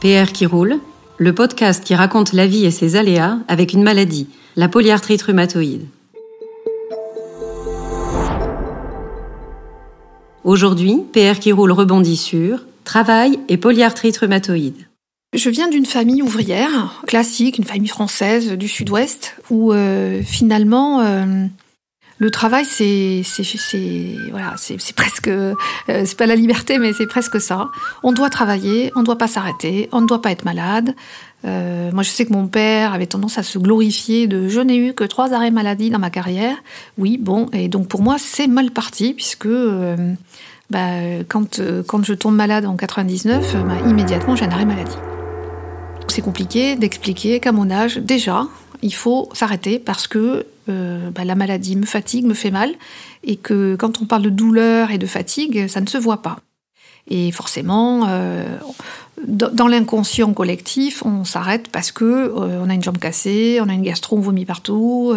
PR qui roule, le podcast qui raconte la vie et ses aléas avec une maladie, la polyarthrite rhumatoïde. Aujourd'hui, PR qui roule rebondit sur travail et polyarthrite rhumatoïde. Je viens d'une famille ouvrière, classique, une famille française du sud-ouest, où finalement le travail c'est presque, c'est pas la liberté, mais c'est presque ça. On doit travailler, on ne doit pas s'arrêter, on ne doit pas être malade. Moi, je sais que mon père avait tendance à se glorifier de « je n'ai eu que 3 arrêts maladie dans ma carrière ». Oui, bon, et donc pour moi, c'est mal parti, puisque quand je tombe malade en 99, immédiatement, j'ai un arrêt maladie. C'est compliqué d'expliquer qu'à mon âge, déjà, il faut s'arrêter parce que la maladie me fatigue, me fait mal, et que quand on parle de douleur et de fatigue, ça ne se voit pas. Et forcément, dans l'inconscient collectif, on s'arrête parce que on a une jambe cassée, on a une gastro, on vomit partout,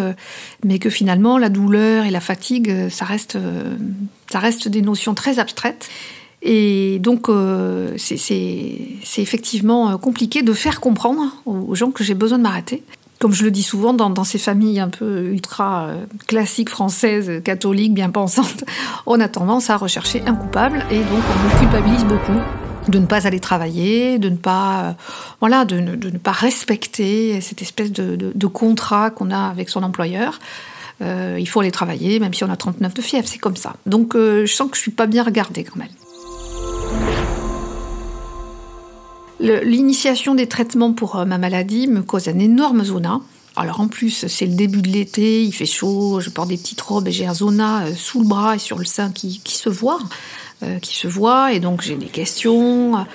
mais que finalement, la douleur et la fatigue, ça reste des notions très abstraites. Et donc, c'est effectivement compliqué de faire comprendre aux gens que j'ai besoin de m'arrêter. Comme je le dis souvent, dans ces familles un peu ultra classiques françaises, catholiques, bien pensantes, on a tendance à rechercher un coupable et donc on me culpabilise beaucoup de ne pas aller travailler, de ne pas, de ne pas respecter cette espèce de contrat qu'on a avec son employeur. Il faut aller travailler, même si on a 39 de fièvre, c'est comme ça. Donc je sens que je suis pas bien regardée quand même. L'initiation des traitements pour ma maladie me cause un énorme zona. Alors en plus, c'est le début de l'été, il fait chaud, je porte des petites robes et j'ai un zona sous le bras et sur le sein qui se voit, et donc j'ai des questions,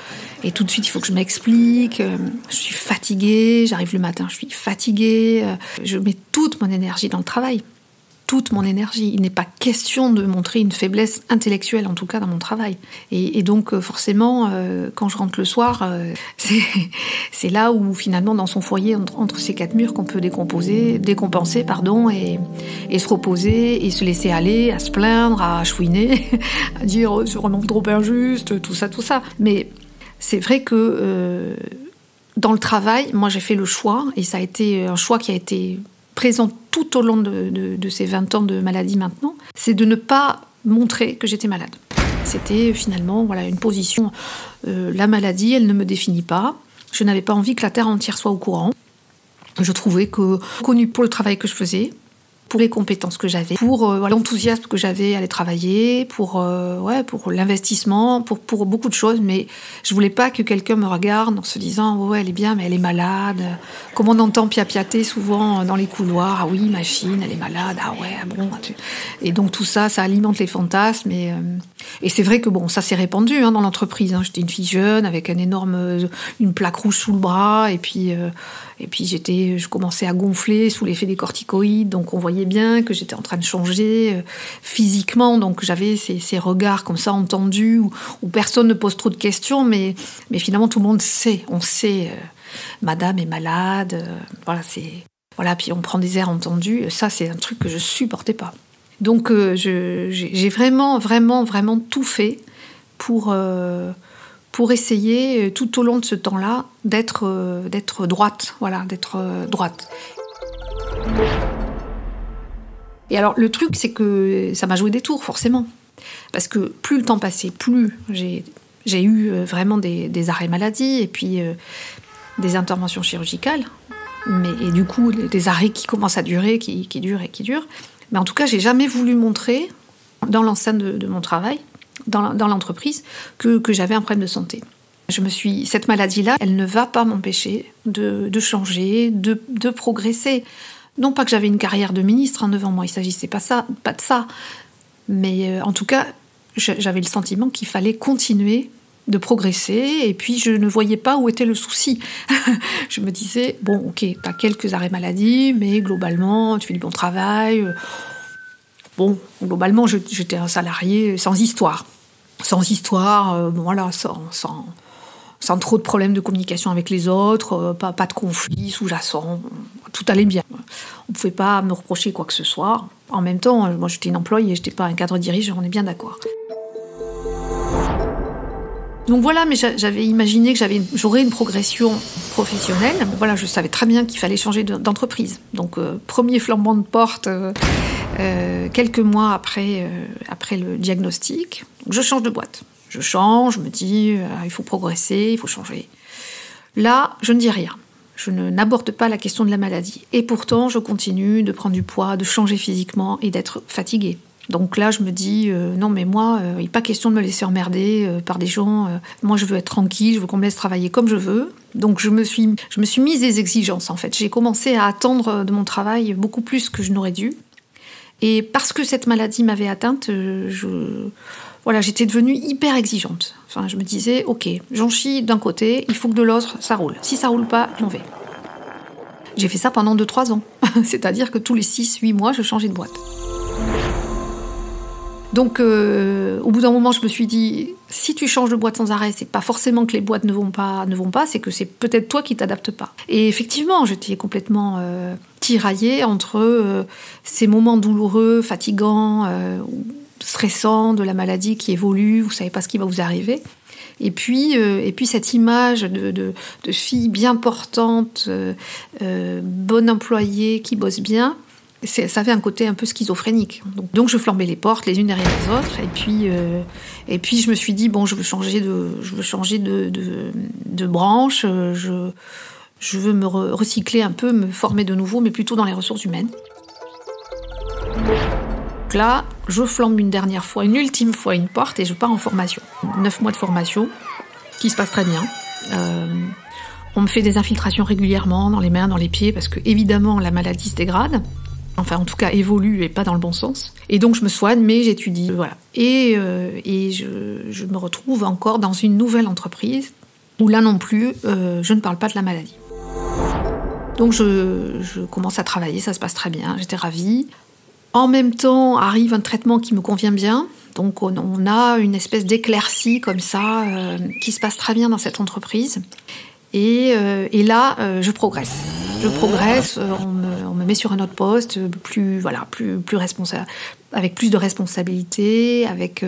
et tout de suite il faut que je m'explique. Je suis fatiguée, j'arrive le matin, je suis fatiguée, je mets toute mon énergie dans le travail. Toute mon énergie. Il n'est pas question de montrer une faiblesse intellectuelle, en tout cas dans mon travail. Et donc, forcément, quand je rentre le soir, c'est là où, finalement, dans son foyer, entre ces 4 murs, qu'on peut décompenser, et se reposer, et se laisser aller, à se plaindre, à chouiner, à dire « c'est vraiment trop injuste », tout ça. Mais c'est vrai que dans le travail, moi, j'ai fait le choix, et ça a été un choix qui a été présent tout au long de ces 20 ans de maladie maintenant, c'est de ne pas montrer que j'étais malade. C'était finalement une position, la maladie, elle ne me définit pas. Je n'avais pas envie que la terre entière soit au courant. Je trouvais que, connue pour le travail que je faisais, pour les compétences que j'avais, pour l'enthousiasme que j'avais à aller travailler, pour l'investissement, pour beaucoup de choses, mais je voulais pas que quelqu'un me regarde en se disant « ouais, elle est bien, mais elle est malade ». Comme on entend piapiater souvent dans les couloirs « ah oui, machine, elle est malade, ah ouais, ah bon ». Et donc tout ça, ça alimente les fantasmes. Et c'est vrai que ça s'est répandu dans l'entreprise. J'étais une fille jeune avec une plaque rouge sous le bras, et puis je commençais à gonfler sous l'effet des corticoïdes, donc on voyait bien que j'étais en train de changer physiquement, donc j'avais ces regards comme ça entendus, où personne ne pose trop de questions, mais finalement tout le monde sait, on sait, madame est malade, puis on prend des airs entendus, ça c'est un truc que je supportais pas. Donc j'ai vraiment, vraiment, vraiment tout fait pour essayer, tout au long de ce temps-là, d'être droite. Et alors, le truc, c'est que ça m'a joué des tours, forcément. Parce que plus le temps passait, plus j'ai eu vraiment des arrêts maladie, et puis des interventions chirurgicales, et du coup, des arrêts qui commencent à durer, qui durent. Mais en tout cas, j'ai jamais voulu montrer, dans l'enceinte de mon travail, dans l'entreprise, que j'avais un problème de santé. Cette maladie-là, elle ne va pas m'empêcher de changer, de progresser. Non pas que j'avais une carrière de ministre devant moi, il ne s'agissait pas de ça. Mais en tout cas, j'avais le sentiment qu'il fallait continuer de progresser, et puis je ne voyais pas où était le souci. Je me disais, ok, t'as quelques arrêts maladie, mais globalement, tu fais du bon travail. Globalement, j'étais un salarié sans histoire. Sans trop de problèmes de communication avec les autres, pas de conflits sous-jacents, tout allait bien. On ne pouvait pas me reprocher quoi que ce soit. En même temps, moi j'étais une employée, je n'étais pas un cadre dirigeant, on est bien d'accord. Donc voilà, mais j'avais imaginé que j'aurais une progression professionnelle. Voilà, je savais très bien qu'il fallait changer d'entreprise. Donc premier flambant de porte, quelques mois après le diagnostic, je change de boîte. Je me dis, il faut progresser, il faut changer. Là, je ne dis rien. Je n'aborde pas la question de la maladie. Et pourtant, je continue de prendre du poids, de changer physiquement et d'être fatiguée. Donc là, je me dis, non mais moi, il n'est pas question de me laisser emmerder par des gens. Moi, je veux être tranquille, je veux qu'on me laisse travailler comme je veux. Donc je me suis mise des exigences, en fait. J'ai commencé à attendre de mon travail beaucoup plus que je n'aurais dû. Et parce que cette maladie m'avait atteinte, j'étais devenue hyper exigeante. Enfin, je me disais, ok, j'en chie d'un côté, il faut que de l'autre, ça roule. Si ça roule pas, j'en vais. J'ai fait ça pendant 2-3 ans. C'est-à-dire que tous les 6-8 mois, je changeais de boîte. Donc, au bout d'un moment, je me suis dit, si tu changes de boîte sans arrêt, c'est pas forcément que les boîtes ne vont pas, c'est que c'est peut-être toi qui t'adaptes pas. Et effectivement, j'étais complètement tiraillée entre ces moments douloureux, fatigants, stressants de la maladie qui évolue, vous savez pas ce qui va vous arriver. Et puis cette image de fille bien portante, bonne employée, qui bosse bien. Ça avait un côté un peu schizophrénique. Donc je flambais les portes les unes derrière les autres. Et puis je me suis dit, bon, je veux changer de branche. Je veux me recycler un peu, me former de nouveau, mais plutôt dans les ressources humaines. Donc là, je flambe une ultime fois une porte et je pars en formation. 9 mois de formation, qui se passe très bien. On me fait des infiltrations régulièrement dans les mains, dans les pieds, parce que évidemment la maladie se dégrade. Enfin, en tout cas, évolue et pas dans le bon sens. Et donc, je me soigne, mais j'étudie, voilà. Et je me retrouve encore dans une nouvelle entreprise où là non plus, je ne parle pas de la maladie. Donc, je commence à travailler, ça se passe très bien, j'étais ravie. En même temps, arrive un traitement qui me convient bien. Donc, on a une espèce d'éclaircie comme ça, qui se passe très bien dans cette entreprise. Et là, je progresse. On me met sur un autre poste, plus responsable, avec plus de responsabilités, avec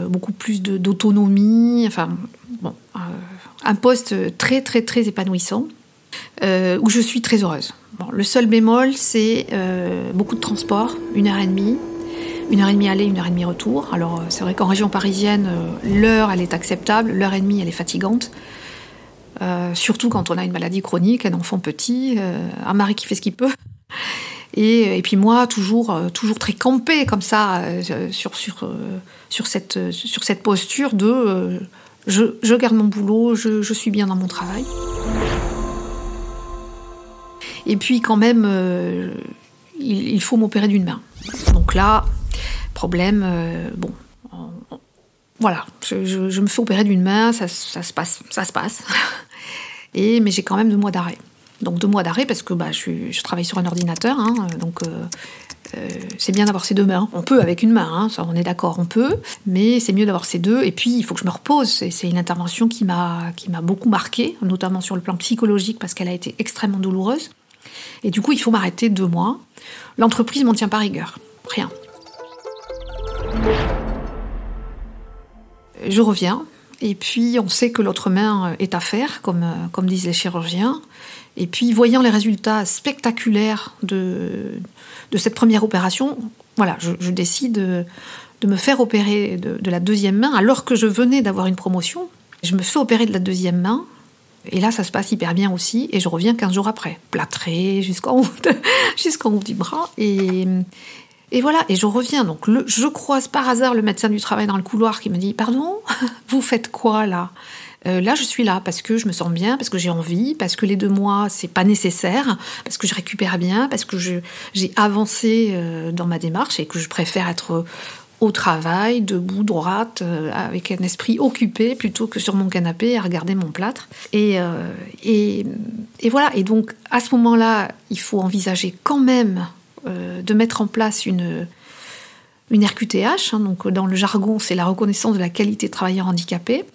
beaucoup plus d'autonomie. Enfin, bon, un poste très très très épanouissant où je suis très heureuse. Bon, le seul bémol, c'est beaucoup de transport, 1h30. 1h30 aller, 1h30 retour. Alors, c'est vrai qu'en région parisienne, l'heure, elle est acceptable. L'heure et demie, elle est fatigante. Surtout quand on a une maladie chronique, un enfant petit, un mari qui fait ce qu'il peut. Et puis moi, toujours très campée comme ça, sur cette posture de je garde mon boulot, je suis bien dans mon travail. Et puis quand même, il faut m'opérer d'une main. Donc là, problème, voilà, je me fais opérer d'une main, ça se passe. Mais j'ai quand même 2 mois d'arrêt. Donc 2 mois d'arrêt parce que je travaille sur un ordinateur, donc c'est bien d'avoir ces 2 mains. On peut avec une main, ça, on est d'accord, on peut, mais c'est mieux d'avoir ces 2. Et puis il faut que je me repose. C'est une intervention qui m'a beaucoup marquée, notamment sur le plan psychologique parce qu'elle a été extrêmement douloureuse. Et du coup, il faut m'arrêter 2 mois. L'entreprise m'en tient pas rigueur, rien. Je reviens, et puis on sait que l'autre main est à faire, comme disent les chirurgiens. Et puis, voyant les résultats spectaculaires de cette première opération, voilà, je décide de me faire opérer de la 2e main, alors que je venais d'avoir une promotion. Je me fais opérer de la 2e main, et là, ça se passe hyper bien aussi, et je reviens 15 jours après, plâtrée jusqu'en haut du bras, et voilà, et je reviens. Donc, je croise par hasard le médecin du travail dans le couloir qui me dit « Pardon, vous faites quoi là ?» Là, je suis là parce que je me sens bien, parce que j'ai envie, parce que les 2 mois, c'est pas nécessaire, parce que je récupère bien, parce que j'ai avancé dans ma démarche et que je préfère être au travail, debout, droite, avec un esprit occupé, plutôt que sur mon canapé à regarder mon plâtre. Et voilà. Et donc, à ce moment-là, il faut envisager quand même de mettre en place une RQTH, donc dans le jargon, c'est la reconnaissance de la qualité de travailleur handicapé,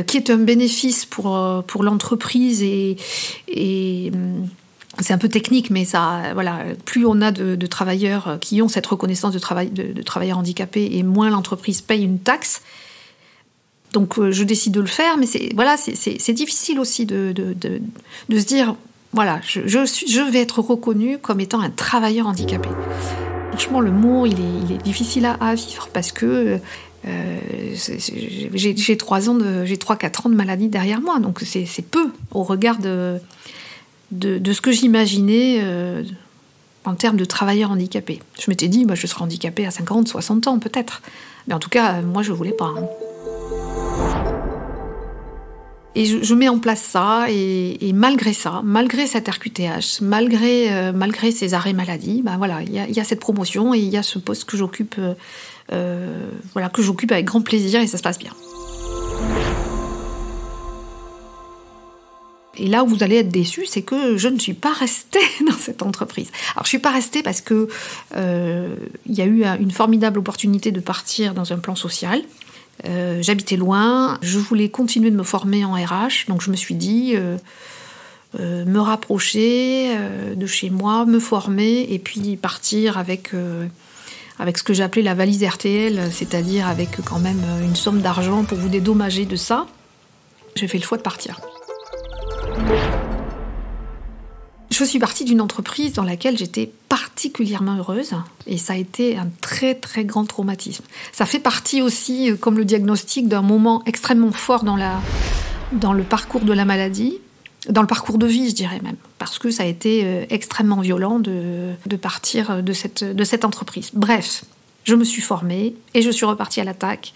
qui est un bénéfice pour l'entreprise et c'est un peu technique, mais ça, voilà, plus on a de travailleurs qui ont cette reconnaissance de travailleur handicapé et moins l'entreprise paye une taxe. Donc je décide de le faire, mais c'est difficile aussi de se dire, voilà, je vais être reconnue comme étant un travailleur handicapé. Franchement, le mot, il est difficile à vivre parce que j'ai 3-4 ans de maladie derrière moi, donc c'est peu au regard de ce que j'imaginais en termes de travailleur handicapé. Je m'étais dit, je serai handicapée à 50, 60 ans peut-être. Mais en tout cas, moi, je ne voulais pas. Et je mets en place ça, et malgré ça, malgré cet RQTH, malgré ces arrêts maladie, il y a cette promotion et il y a ce poste que j'occupe avec grand plaisir et ça se passe bien. Et là où vous allez être déçus, c'est que je ne suis pas restée dans cette entreprise. Alors je ne suis pas restée parce que il y a eu une formidable opportunité de partir dans un plan social. J'habitais loin, je voulais continuer de me former en RH, donc je me suis dit me rapprocher de chez moi, me former et puis partir avec ce que j'appelais la valise RTL, c'est-à-dire avec quand même une somme d'argent pour vous dédommager de ça. J'ai fait le choix de partir. Je suis partie d'une entreprise dans laquelle j'étais particulièrement heureuse et ça a été un très très grand traumatisme. Ça fait partie aussi, comme le diagnostic, d'un moment extrêmement fort dans le parcours de la maladie, dans le parcours de vie, je dirais même, parce que ça a été extrêmement violent de partir de cette entreprise. Bref, je me suis formée et je suis repartie à l'attaque.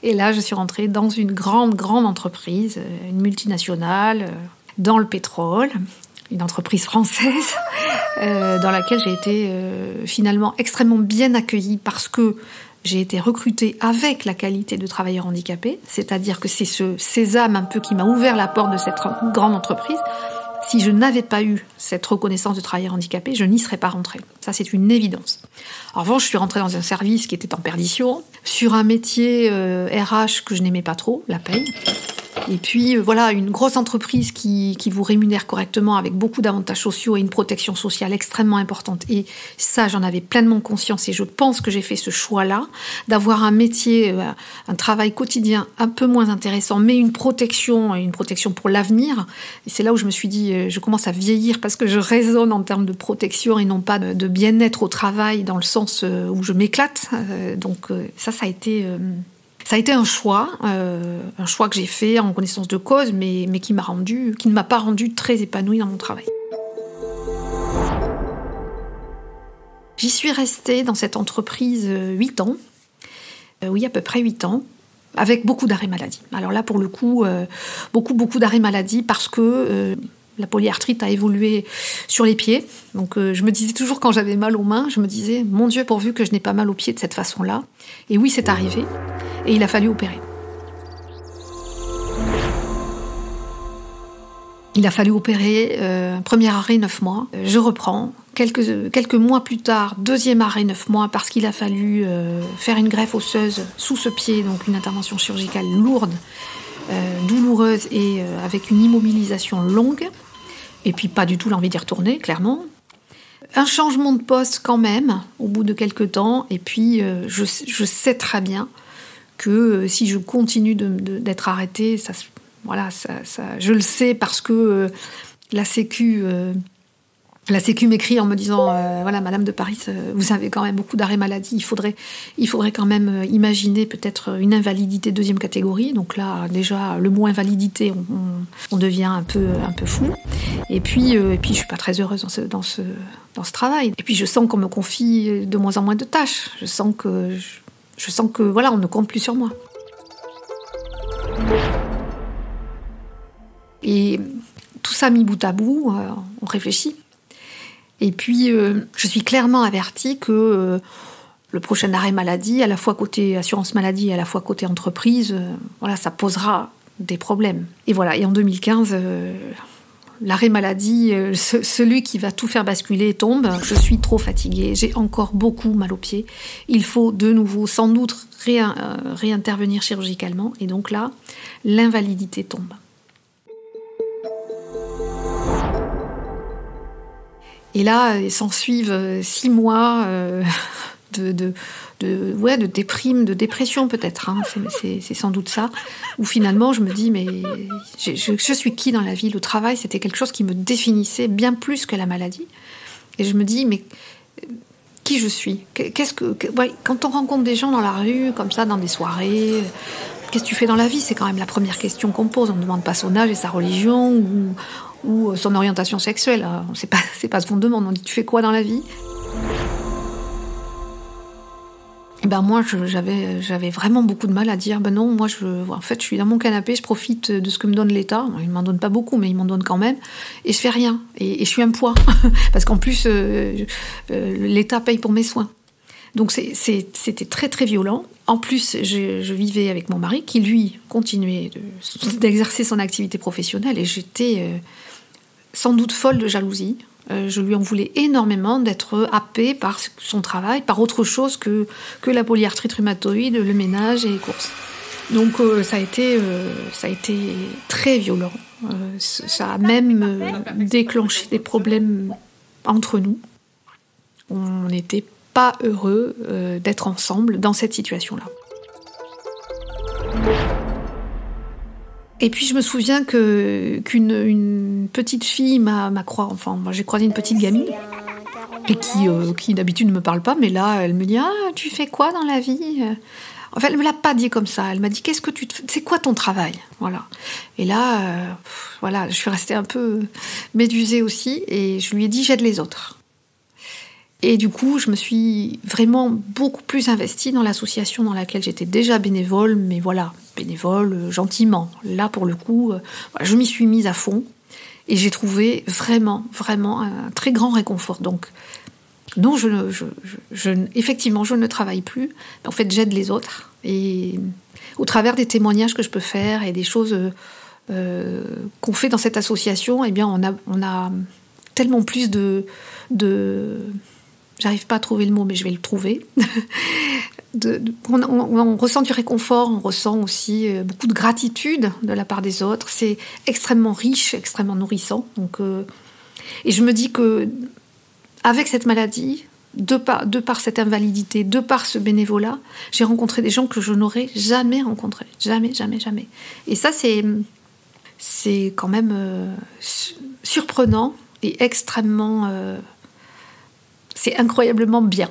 Et là, je suis rentrée dans une grande entreprise, une multinationale, dans le pétrole, une entreprise française, dans laquelle j'ai été finalement extrêmement bien accueillie parce que j'ai été recrutée avec la qualité de travailleur handicapé, c'est-à-dire que c'est ce sésame un peu qui m'a ouvert la porte de cette grande entreprise. Si je n'avais pas eu cette reconnaissance de travailleur handicapé, je n'y serais pas rentrée. Ça, c'est une évidence. En revanche, je suis rentrée dans un service qui était en perdition, sur un métier RH que je n'aimais pas trop, la paye. Et puis une grosse entreprise qui vous rémunère correctement avec beaucoup d'avantages sociaux et une protection sociale extrêmement importante. Et ça, j'en avais pleinement conscience et je pense que j'ai fait ce choix-là, d'avoir un métier, un travail quotidien un peu moins intéressant, mais une protection pour l'avenir. Et c'est là où je me suis dit, je commence à vieillir parce que je raisonne en termes de protection et non pas de bien-être au travail dans le sens où je m'éclate. Donc ça a été... Ça a été un choix que j'ai fait en connaissance de cause, mais qui ne m'a pas rendue très épanouie dans mon travail. J'y suis restée dans cette entreprise 8 ans, à peu près 8 ans, avec beaucoup d'arrêts maladie. Alors là, pour le coup, beaucoup d'arrêts maladie parce que la polyarthrite a évolué sur les pieds. Donc je me disais toujours quand j'avais mal aux mains, je me disais, mon Dieu, pourvu que je n'ai pas mal aux pieds de cette façon-là. Et oui, c'est arrivé. Et il a fallu opérer. Il a fallu opérer, premier arrêt 9 mois. Je reprends. Quelques mois plus tard, deuxième arrêt 9 mois, parce qu'il a fallu faire une greffe osseuse sous ce pied, donc une intervention chirurgicale lourde, douloureuse et avec une immobilisation longue. Et puis pas du tout l'envie d'y retourner, clairement. Un changement de poste quand même, au bout de quelques temps. Et puis je sais très bien que si je continue d'être arrêtée, je le sais parce que la Sécu m'écrit en me disant Madame de Paris, vous avez quand même beaucoup d'arrêts maladie, il faudrait quand même imaginer peut-être une invalidité 2e catégorie. Donc là, déjà, le mot invalidité, on devient un peu fou. Et puis je suis pas très heureuse dans ce travail. Et puis je sens qu'on me confie de moins en moins de tâches. Je sens que on ne compte plus sur moi. Et tout ça mis bout à bout, on réfléchit. Et puis, je suis clairement avertie que le prochain arrêt maladie, à la fois côté assurance maladie et à la fois côté entreprise, ça posera des problèmes. Et en 2015... l'arrêt maladie, celui qui va tout faire basculer tombe. Je suis trop fatiguée, j'ai encore beaucoup mal aux pieds. Il faut de nouveau, sans doute, réintervenir chirurgicalement. Et donc là, l'invalidité tombe. Et là, s'en suivent 6 mois de déprime, de dépression peut-être. Hein. C'est sans doute ça. Où finalement, je me dis, mais je suis qui dans la vie ? Le travail, c'était quelque chose qui me définissait bien plus que la maladie. Et je me dis, mais qui je suis ? Quand on rencontre des gens dans la rue, comme ça, dans des soirées, qu'est-ce que tu fais dans la vie ? C'est quand même la première question qu'on pose. On ne demande pas son âge et sa religion ou son orientation sexuelle. C'est pas ce qu'on demande. On dit, tu fais quoi dans la vie ? Et ben moi, j'avais vraiment beaucoup de mal à dire, non, moi, en fait, je suis dans mon canapé, je profite de ce que me donne l'État. Il m'en donne pas beaucoup, mais il m'en donne quand même. Et je fais rien. Et je suis un poids. Parce qu'en plus, l'État paye pour mes soins. Donc c'était très, très violent. En plus, je vivais avec mon mari, qui, lui, continuait d'exercer son activité professionnelle. Et j'étais sans doute folle de jalousie. Je lui en voulais énormément d'être happée par son travail, par autre chose que la polyarthrite rhumatoïde, le ménage et les courses. Donc ça a été très violent. Ça a même déclenché des problèmes entre nous. On n'était pas heureux d'être ensemble dans cette situation-là. Et puis je me souviens qu'une petite fille j'ai croisé une petite gamine et qui d'habitude ne me parle pas, mais là elle me dit, tu fais quoi dans la vie ? En fait, elle me l'a pas dit comme ça. Elle m'a dit, c'est quoi ton travail ? Voilà. Et là, je suis restée un peu médusée aussi, et je lui ai dit, j'aide les autres. Et du coup, je me suis vraiment beaucoup plus investie dans l'association dans laquelle j'étais déjà bénévole, mais bénévole gentiment. Là, pour le coup, je m'y suis mise à fond et j'ai trouvé vraiment, vraiment un très grand réconfort. Donc, non, effectivement, je ne travaille plus. En fait, j'aide les autres. Et au travers des témoignages que je peux faire et des choses qu'on fait dans cette association, eh bien, on a tellement plus de j'arrive pas à trouver le mot, mais je vais le trouver. On ressent du réconfort, on ressent aussi beaucoup de gratitude de la part des autres. C'est extrêmement riche, extrêmement nourrissant. Donc, et je me dis que avec cette maladie, de par cette invalidité, de par ce bénévolat, j'ai rencontré des gens que je n'aurais jamais rencontrés. Jamais, jamais, jamais. Et ça, c'est quand même surprenant et extrêmement... c'est incroyablement bien.